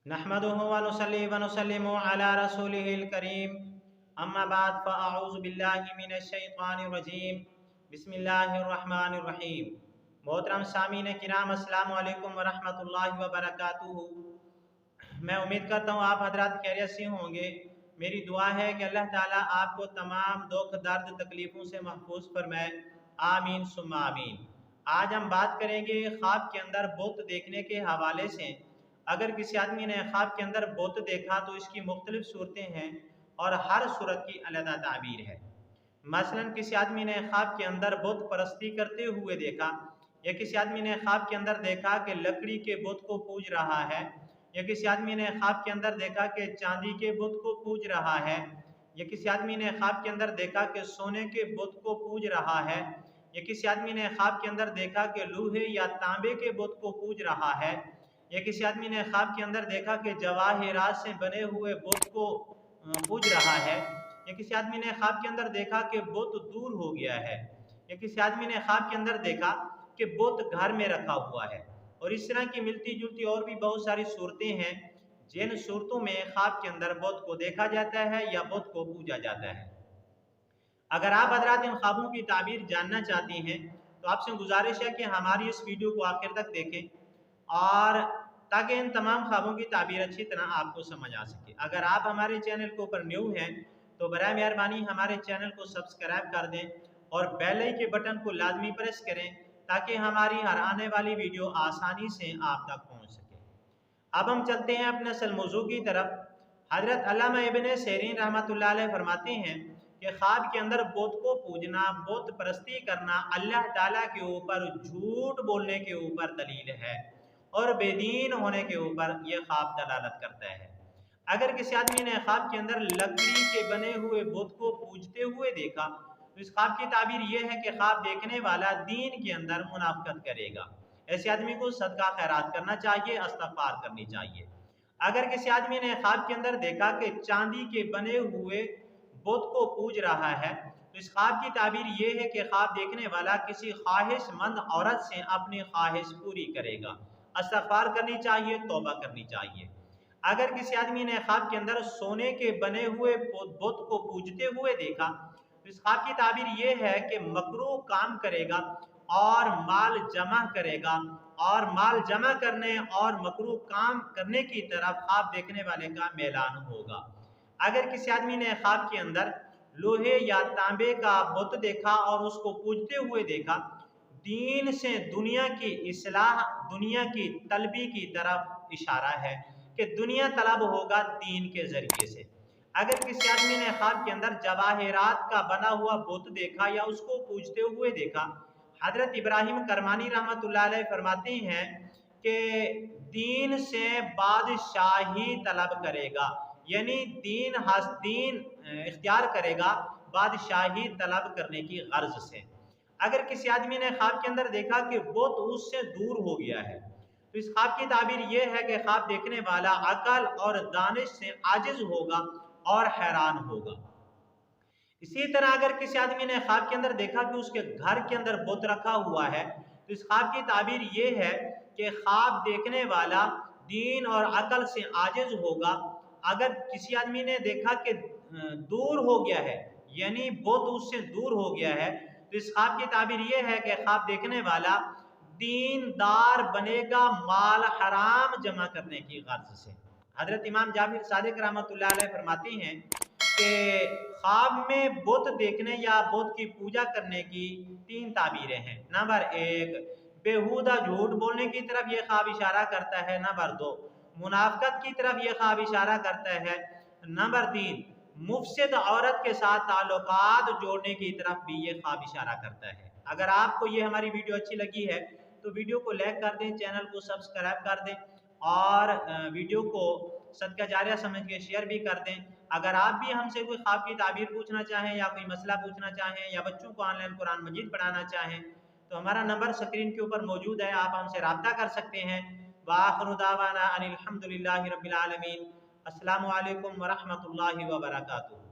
नहमदुहु व नुसल्ली व नुसल्लिमु अला रसूलिहिल करीम अम्मा बाद फ़अऊज़ु बिल्लाहि मिनश शैतानिर रजीम बिस्मिल्लाहिर रहमानिर रहीम। मोहतरम सामीन किराम अस्सलामु अलैकुम व रहमतुल्लाहि व बरकातुहू। मैं उम्मीद करता हूँ आप हजरात खैरियत से होंगे। मेरी दुआ है कि अल्लाह ताला आपको तमाम दुख दर्द तकलीफ़ों से महफूज फरमाए। आमीन सुम्मा आमीन। आज हम बात करेंगे ख्वाब के अंदर बुत देखने के हवाले से। अगर किसी आदमी ने ख्वाब के अंदर बुत देखा तो इसकी मुख्तलिफ सूरतें हैं और हर सूरत की अलग ताबीर है। मसलन किसी आदमी ने ख्वाब के अंदर बुत परस्ती करते हुए देखा, या किसी आदमी ने ख्वाब के अंदर देखा कि लकड़ी के बुत को पूज रहा है, या किसी आदमी ने ख्वाब के अंदर देखा कि चांदी के बुत को पूज रहा है, या किसी आदमी ने ख्वाब के अंदर देखा कि सोने के बुत को पूज रहा है, या किसी आदमी ने ख्वाब के अंदर देखा कि लोहे या तांबे के बुत को पूज रहा है, या किसी आदमी ने ख्वाब के अंदर देखा कि जवाहिरात से बने हुए बुत को पूज रहा है, या किसी आदमी ने ख्वाब के अंदर देखा कि बुत दूर हो गया है, या किसी आदमी ने ख्वाब के अंदर देखा कि बुत घर में रखा हुआ है। और इस तरह की मिलती जुलती और भी बहुत सारी सूरतें हैं जिन सूरतों में ख्वाब के अंदर बुत को देखा जाता है या बुत को पूजा जाता है। अगर आप हजरात इन ख्वाबों की ताबीर जानना चाहते हैं तो आपसे गुजारिश है कि हमारी इस वीडियो को आखिर तक देखें, और ताकि इन तमाम ख्वाबों की ताबीर अच्छी तरह आपको समझ आ सके। अगर आप हमारे चैनल के ऊपर न्यू हैं तो बराए मेहरबानी हमारे चैनल को सब्सक्राइब कर दें और बेल आइकन के बटन को लाजमी प्रेस करें ताकि हमारी हर आने वाली वीडियो आसानी से आप तक पहुंच सके। अब हम चलते हैं अपने असल मौजू की तरफ। हजरत अल्लामा इब्न सीरीन रहमतुल्लाह अलैह फरमाते हैं कि ख्वाब के अंदर बुत को पूजना, बुत परस्ती करना अल्लाह ताला के ऊपर झूठ बोलने के ऊपर दलील है और बेदीन होने के ऊपर यह ख्वाब दलालत करता है। अगर किसी आदमी ने ख्वाब के अंदर लकड़ी के बने हुए बुत को पूजते हुए देखा तो इस ख्वाब की ताबीर यह है कि ख्वाब देखने वाला दीन के अंदर मुनाफिकत करेगा। ऐसे आदमी को सदका खैरात करना चाहिए, इस्तिग़फ़ार करनी चाहिए। अगर किसी आदमी ने ख्वाब के अंदर देखा कि चांदी के बने हुए बुत को पूज रहा है तो इस ख्वाब की ताबीर यह है कि ख्वाब देखने वाला किसी ख्वाहिशमंद औरत से अपनी ख्वाहिश पूरी करेगा। इस्तिग़फ़ार करनी चाहिए, तौबा करनी चाहिए। अगर किसी आदमी ने ख्वाब के अंदर सोने के बने हुए बुत को पूजते हुए देखा तो इस ख्वाब की ताबीर यह है कि मकरूह काम करेगा और माल जमा करेगा, और माल जमा करने और मकरूह काम करने की तरफ ख्वाब देखने वाले का मैलान होगा। अगर किसी आदमी ने ख्वाब के अंदर लोहे या तांबे का बुत देखा और उसको पूजते हुए देखा, दीन से दुनिया की इस्लाह, दुनिया की तलबी की तरफ इशारा है कि दुनिया तलब होगा दीन के जरिए से। अगर किसी आदमी ने ख्वाब के अंदर जवाहिरात का बना हुआ बुत देखा या उसको पूजते हुए देखा, हजरत इब्राहिम करमानी रहमतुल्लाह अलैह फरमाते हैं कि दीन से बादशाही तलब करेगा, यानी दीन इख्तियार करेगा बादशाही तलब करने की गर्ज से। अगर किसी आदमी ने ख्वाब के अंदर देखा कि बुत उससे दूर हो गया है तो इस ख्वाब की ताबीर यह है कि ख्वाब देखने वाला अकल और दानिश से आजिज होगा और हैरान होगा। इसी तरह अगर किसी आदमी ने ख्वाब के अंदर देखा कि उसके घर के अंदर बुत रखा हुआ है तो इस ख्वाब की ताबीर यह है कि ख्वाब देखने वाला दीन और अकल से आजिज होगा। अगर किसी आदमी ने देखा कि दूर हो गया है, यानी बुत उससे दूर हो गया है, तो इस ख्वाब की ताबीर यह है कि ख्वाब देखने वाला दीनदार बनेगा माल हराम जमा करने की गर्ज से। हजरत इमाम जाफर सादिक रहमतुल्लाह अलैह फरमाते हैं कि ख्वाब में बुत देखने या बुत की पूजा करने की 3 ताबीरें हैं। नंबर 1, बेहुदा झूठ बोलने की तरफ यह ख्वाब इशारा करता है। नंबर 2, मुनाफिकत की तरफ यह ख्वाब इशारा करता है। नंबर 3, मुफसिद औरत के साथ ताल्लुकात जोड़ने की तरफ भी ये ख्वाब इशारा करता है। अगर आपको ये हमारी वीडियो अच्छी लगी है तो वीडियो को लाइक कर दें, चैनल को सब्सक्राइब कर दें और वीडियो को सदका जारिया समझ के शेयर भी कर दें। अगर आप भी हमसे कोई ख्वाब की ताबीर पूछना चाहें या कोई मसला पूछना चाहें या बच्चों को ऑनलाइन कुरान मजीद पढ़ाना चाहें तो हमारा नंबर स्क्रीन के ऊपर मौजूद है, आप हमसे रब्ता कर सकते हैं। वाखिरु दावाना अनिल हम्दुलिल्लाहि रब्बिल आलमीन। अस्सलामु अलैकुम व रहमतुल्लाहि व बरकातुहू।